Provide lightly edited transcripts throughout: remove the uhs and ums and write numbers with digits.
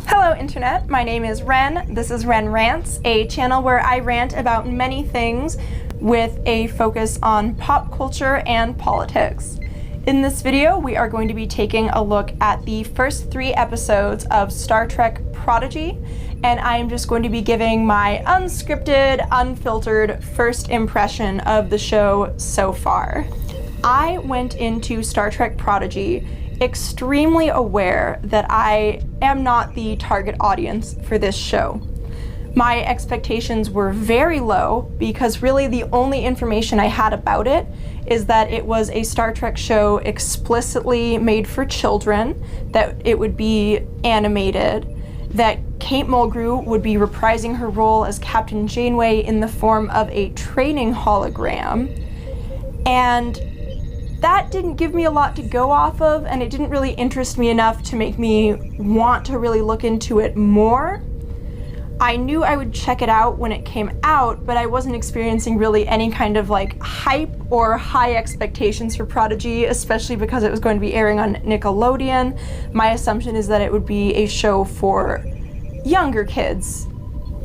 Hello Internet, my name is Ren. This is Ren Rants, a channel where I rant about many things with a focus on pop culture and politics. In this video, we are going to be taking a look at the first 3 episodes of Star Trek Prodigy, and I am just going to be giving my unscripted, unfiltered first impression of the show so far. I went into Star Trek Prodigy extremely aware that I am not the target audience for this show. My expectations were very low because really the only information I had about it is that it was a Star Trek show explicitly made for children, that it would be animated, that Kate Mulgrew would be reprising her role as Captain Janeway in the form of a training hologram, and that didn't give me a lot to go off of, and it didn't really interest me enough to make me want to really look into it more. I knew I would check it out when it came out, but I wasn't experiencing really any kind of like hype or high expectations for Prodigy, especially because it was going to be airing on Nickelodeon. My assumption is that it would be a show for younger kids,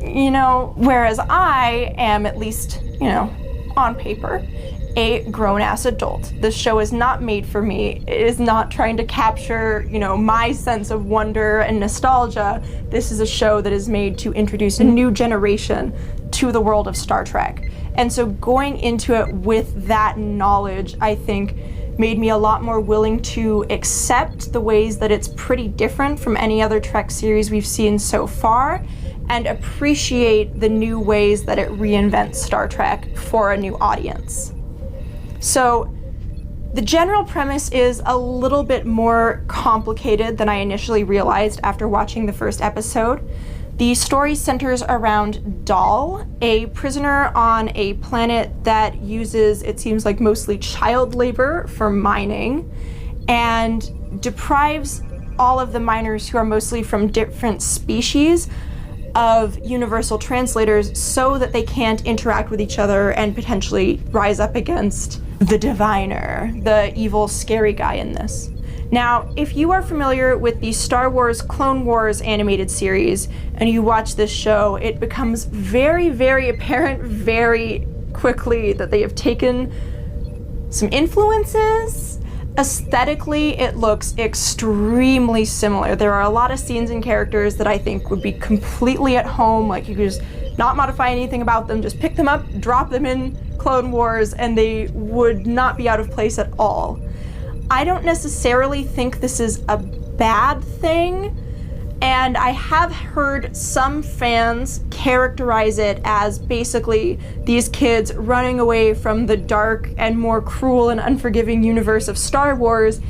you know, whereas I am, at least, you know, on paper, a grown-ass adult. This show is not made for me. It is not trying to capture, you know, my sense of wonder and nostalgia. This is a show that is made to introduce a new generation to the world of Star Trek. And so going into it with that knowledge, I think, made me a lot more willing to accept the ways that it's pretty different from any other Trek series we've seen so far, and appreciate the new ways that it reinvents Star Trek for a new audience. So the general premise is a little bit more complicated than I initially realized after watching the first episode. The story centers around Dal, a prisoner on a planet that uses, it seems like, mostly child labor for mining, and deprives all of the miners, who are mostly from different species, of universal translators so that they can't interact with each other and potentially rise up against the Diviner, the evil, scary guy in this. Now, if you are familiar with the Star Wars Clone Wars animated series and you watch this show, it becomes very, very apparent very quickly that they have taken some influences. Aesthetically, it looks extremely similar. There are a lot of scenes and characters that I think would be completely at home, like you could just not modify anything about them, just pick them up, drop them in Clone Wars, and they would not be out of place at all. I don't necessarily think this is a bad thing, and I have heard some fans characterize it as basically these kids running away from the dark and more cruel and unforgiving universe of Star Wars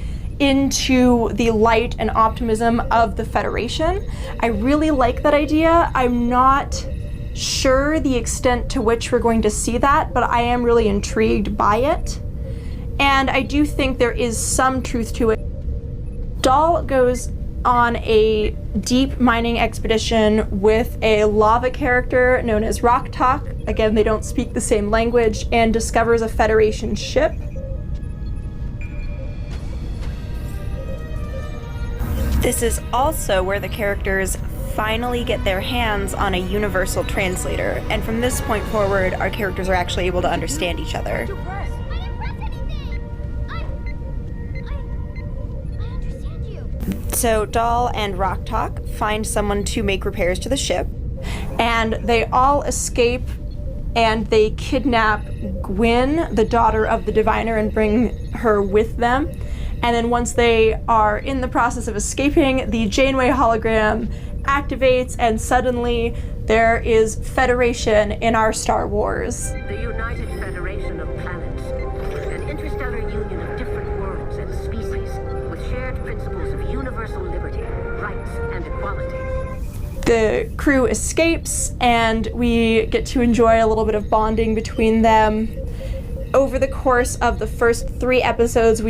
into the light and optimism of the Federation. I really like that idea. I'm not sure the extent to which we're going to see that, but I am really intrigued by it. And I do think there is some truth to it. Dal goes on a deep mining expedition with a lava character known as Rock Talk. Again, they don't speak the same language, and discovers a Federation ship. This is also where the characters finally get their hands on a universal translator, and from this point forward, our characters are actually able to understand each other. So Dal and Rock Talk find someone to make repairs to the ship, and they all escape, and they kidnap Gwyn, the daughter of the Diviner, and bring her with them. And then once they are in the process of escaping, the Janeway hologram activates, and suddenly there is Federation in our Star Wars. The United Federation of Planets, an interstellar union of different worlds and species with shared principles of universal liberty, rights, and equality. The crew escapes, and we get to enjoy a little bit of bonding between them. Over the course of the first 3 episodes,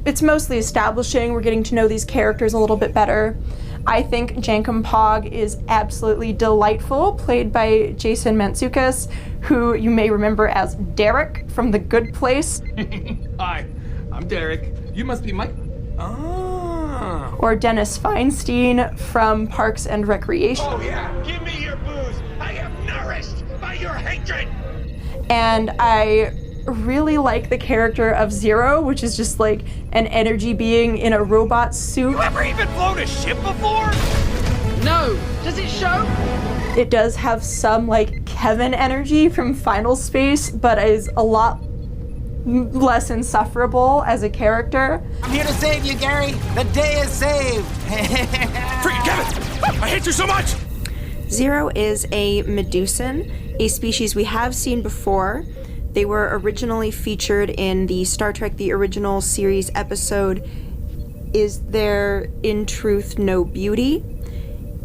it's mostly establishing, we're getting to know these characters a little bit better. I think Jankum Pog is absolutely delightful, played by Jason Mantzoukas, who you may remember as Derek from The Good Place. Hi, I'm Derek. You must be Mike. Ah, or Dennis Feinstein from Parks and Recreation. Oh yeah, give me your booze. I am nourished by your hatred. And I really like the character of Zero, which is just like an energy being in a robot suit. You ever even flown a ship before? No. Does it show? It does have some like Kevin energy from Final Space, but is a lot less insufferable as a character. I'm here to save you, Gary. The day is saved. Freaking Kevin! I hate you so much! Zero is a Medusan, a species we have seen before. They were originally featured in the Star Trek The Original Series episode, Is There in Truth No Beauty?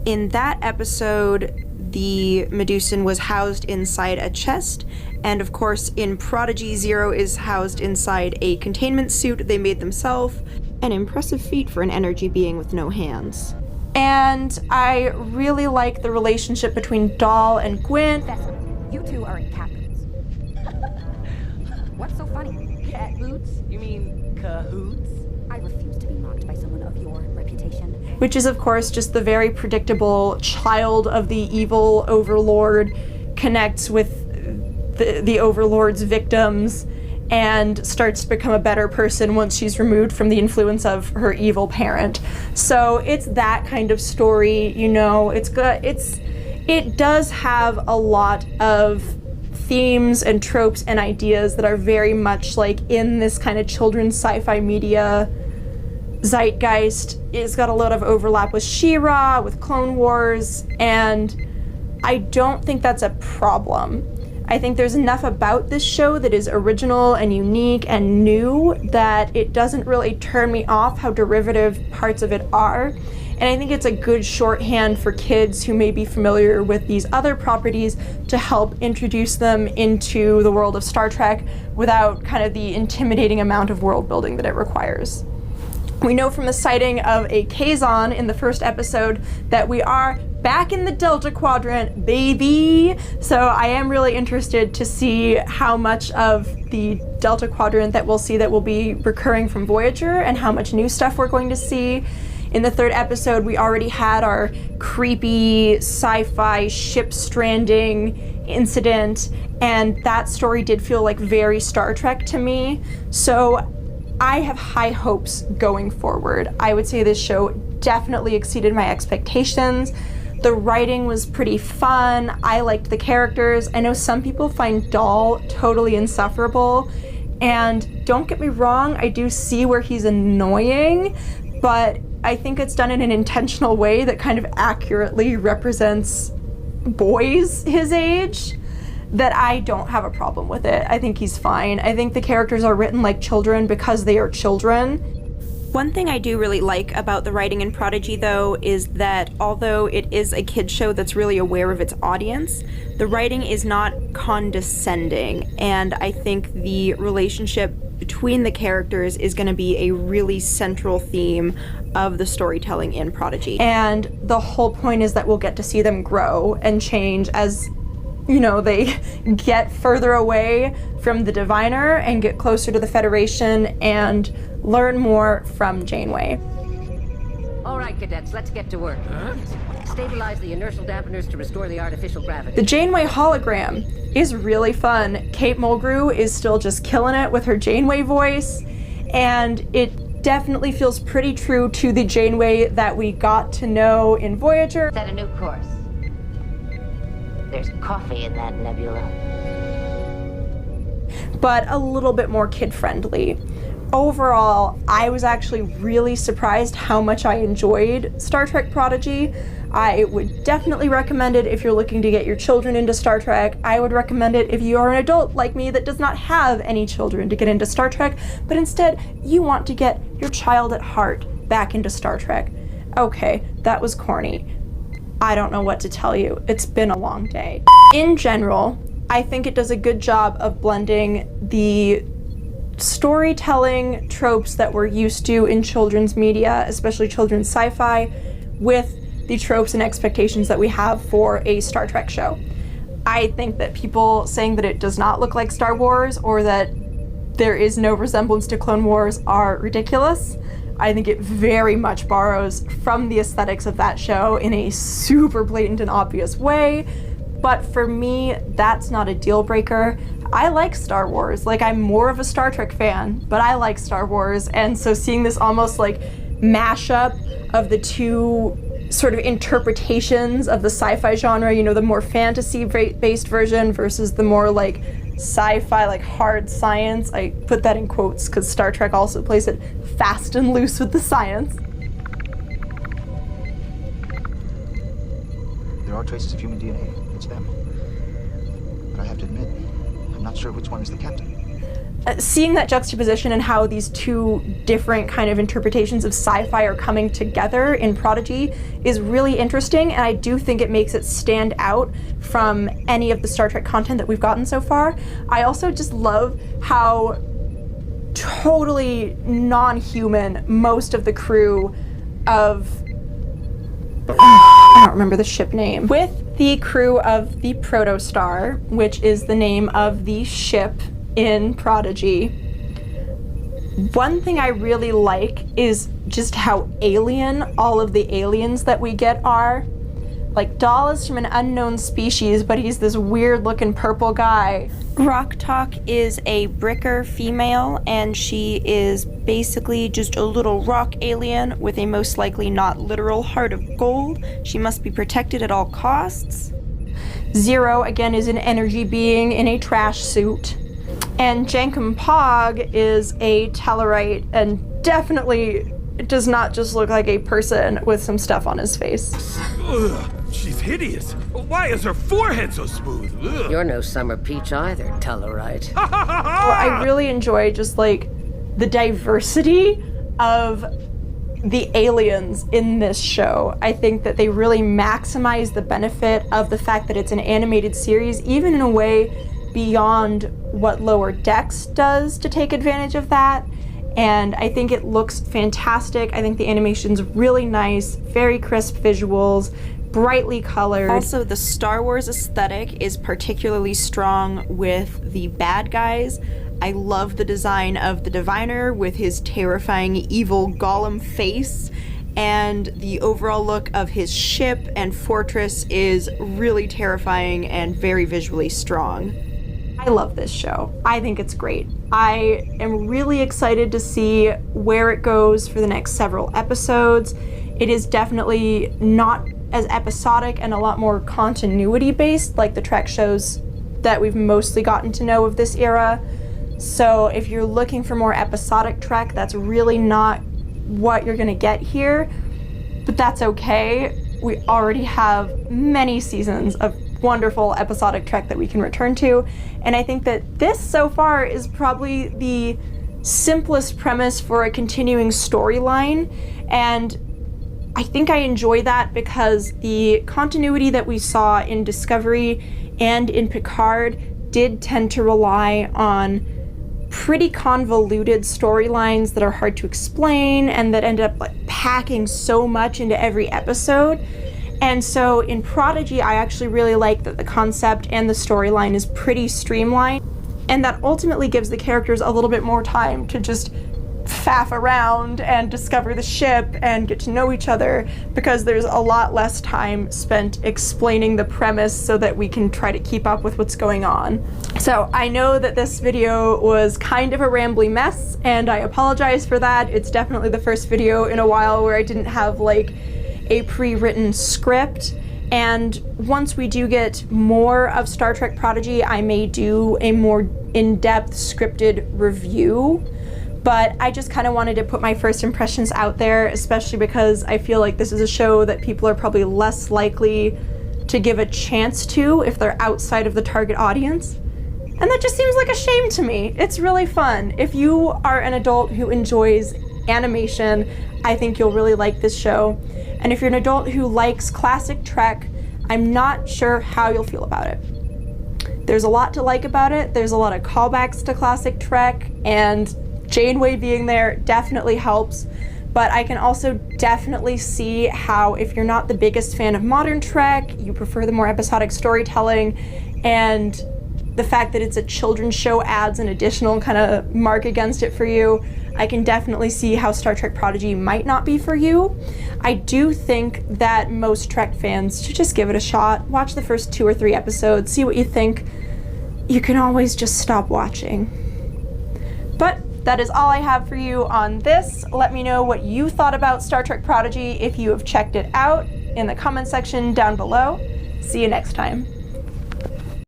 In that episode, the Medusan was housed inside a chest, and of course in Prodigy, Zero is housed inside a containment suit they made themselves. An impressive feat for an energy being with no hands. And I really like the relationship between Dahl and Gwyn. You two are in captains. What's so funny? Cat boots? You mean cahoots? I refuse to be mocked by someone of your reputation. Which is of course just the very predictable child of the evil overlord connects with the overlord's victims and starts to become a better person once she's removed from the influence of her evil parent. So it's that kind of story, you know. It's good. It does have a lot of themes and tropes and ideas that are very much like in this kind of children's sci-fi media zeitgeist. It's got a lot of overlap with She-Ra, with Clone Wars, and I don't think that's a problem. I think there's enough about this show that is original and unique and new that it doesn't really turn me off how derivative parts of it are. And I think it's a good shorthand for kids who may be familiar with these other properties to help introduce them into the world of Star Trek without kind of the intimidating amount of world building that it requires. We know from the sighting of a Kazon in the first episode that we are back in the Delta Quadrant, baby! So I am really interested to see how much of the Delta Quadrant that we'll see that will be recurring from Voyager and how much new stuff we're going to see. In the third episode, we already had our creepy sci-fi ship stranding incident, and that story did feel like very Star Trek to me. So I have high hopes going forward. I would say this show definitely exceeded my expectations. The writing was pretty fun. I liked the characters. I know some people find Dahl totally insufferable, and don't get me wrong, I do see where he's annoying, but I think it's done in an intentional way that kind of accurately represents boys his age, that I don't have a problem with it. I think he's fine. I think the characters are written like children because they are children. One thing I do really like about the writing in Prodigy, though, is that although it is a kid's show that's really aware of its audience, the writing is not condescending, and I think the relationship between the characters is going to be a really central theme of the storytelling in Prodigy. And the whole point is that we'll get to see them grow and change as, you know, they get further away from the Diviner and get closer to the Federation and learn more from Janeway. All right, cadets, let's get to work. Stabilize the inertial dampeners to restore the artificial gravity. The Janeway hologram is really fun. Kate Mulgrew is still just killing it with her Janeway voice, and it definitely feels pretty true to the Janeway that we got to know in Voyager. Set a new course. There's coffee in that nebula. But a little bit more kid-friendly. Overall, I was actually really surprised how much I enjoyed Star Trek Prodigy. I would definitely recommend it if you're looking to get your children into Star Trek. I would recommend it if you are an adult like me that does not have any children to get into Star Trek, but instead you want to get your child at heart back into Star Trek. Okay, that was corny. I don't know what to tell you. It's been a long day. In general, I think it does a good job of blending the storytelling tropes that we're used to in children's media, especially children's sci-fi, with the tropes and expectations that we have for a Star Trek show. I think that people saying that it does not look like Star Wars or that there is no resemblance to Clone Wars are ridiculous. I think it very much borrows from the aesthetics of that show in a super blatant and obvious way. But for me, that's not a deal breaker. I like Star Wars. Like, I'm more of a Star Trek fan, but I like Star Wars. And so seeing this almost like mashup of the two sort of interpretations of the sci-fi genre, you know, the more fantasy-based version versus the more like sci-fi, like hard science. I put that in quotes because Star Trek also plays it fast and loose with the science. There are traces of human DNA. It's them. But I have to admit, I'm not sure which one is the captain. Seeing that juxtaposition and how these two different kind of interpretations of sci-fi are coming together in Prodigy is really interesting, and I do think it makes it stand out from any of the Star Trek content that we've gotten so far. I also just love how totally non-human most of the crew of... I don't remember the ship name. With the crew of the Protostar, which is the name of the ship in Prodigy. One thing I really like is just how alien all of the aliens that we get are. Like, Dahl is from an unknown species, but he's this weird looking purple guy. Rock Talk is a Bricker female, and she is basically just a little rock alien with a most likely not literal heart of gold. She must be protected at all costs. Zero, again, is an energy being in a trash suit. And Jankum Pog is a Tellarite, and definitely does not just look like a person with some stuff on his face. Ugh, she's hideous. Why is her forehead so smooth? Ugh. You're no summer peach either, Tellarite. Well, I really enjoy just like the diversity of the aliens in this show. I think that they really maximize the benefit of the fact that it's an animated series, even in a way beyond what Lower Decks does to take advantage of that. And I think it looks fantastic. I think the animation's really nice, very crisp visuals, brightly colored. Also, the Star Wars aesthetic is particularly strong with the bad guys. I love the design of the Diviner with his terrifying evil golem face, and the overall look of his ship and fortress is really terrifying and very visually strong. I love this show. I think it's great. I am really excited to see where it goes for the next several episodes. It is definitely not as episodic and a lot more continuity based like the Trek shows that we've mostly gotten to know of this era. So if you're looking for more episodic Trek, that's really not what you're gonna get here, but that's okay. We already have many seasons of wonderful episodic Trek that we can return to, and I think that this so far is probably the simplest premise for a continuing storyline, and I think I enjoy that because the continuity that we saw in Discovery and in Picard did tend to rely on pretty convoluted storylines that are hard to explain and that end up like packing so much into every episode. And so in Prodigy, I actually really like that the concept and the storyline is pretty streamlined, and that ultimately gives the characters a little bit more time to just faff around and discover the ship and get to know each other, because there's a lot less time spent explaining the premise so that we can try to keep up with what's going on. So I know that this video was kind of a rambly mess, and I apologize for that. It's definitely the first video in a while where I didn't have like a pre-written script, and once we do get more of Star Trek Prodigy, I may do a more in-depth scripted review. But I just kind of wanted to put my first impressions out there, especially because I feel like this is a show that people are probably less likely to give a chance to if they're outside of the target audience. And that just seems like a shame to me. It's really fun. If you are an adult who enjoys animation, I think you'll really like this show. And if you're an adult who likes classic Trek, I'm not sure how you'll feel about it. There's a lot to like about it. There's a lot of callbacks to classic Trek, and Janeway being there definitely helps, but I can also definitely see how if you're not the biggest fan of modern Trek, you prefer the more episodic storytelling, and the fact that it's a children's show adds an additional kind of mark against it for you. I can definitely see how Star Trek Prodigy might not be for you. I do think that most Trek fans should just give it a shot. Watch the first 2 or 3 episodes, see what you think. You can always just stop watching. But that is all I have for you on this. Let me know what you thought about Star Trek Prodigy if you have checked it out in the comment section down below. See you next time.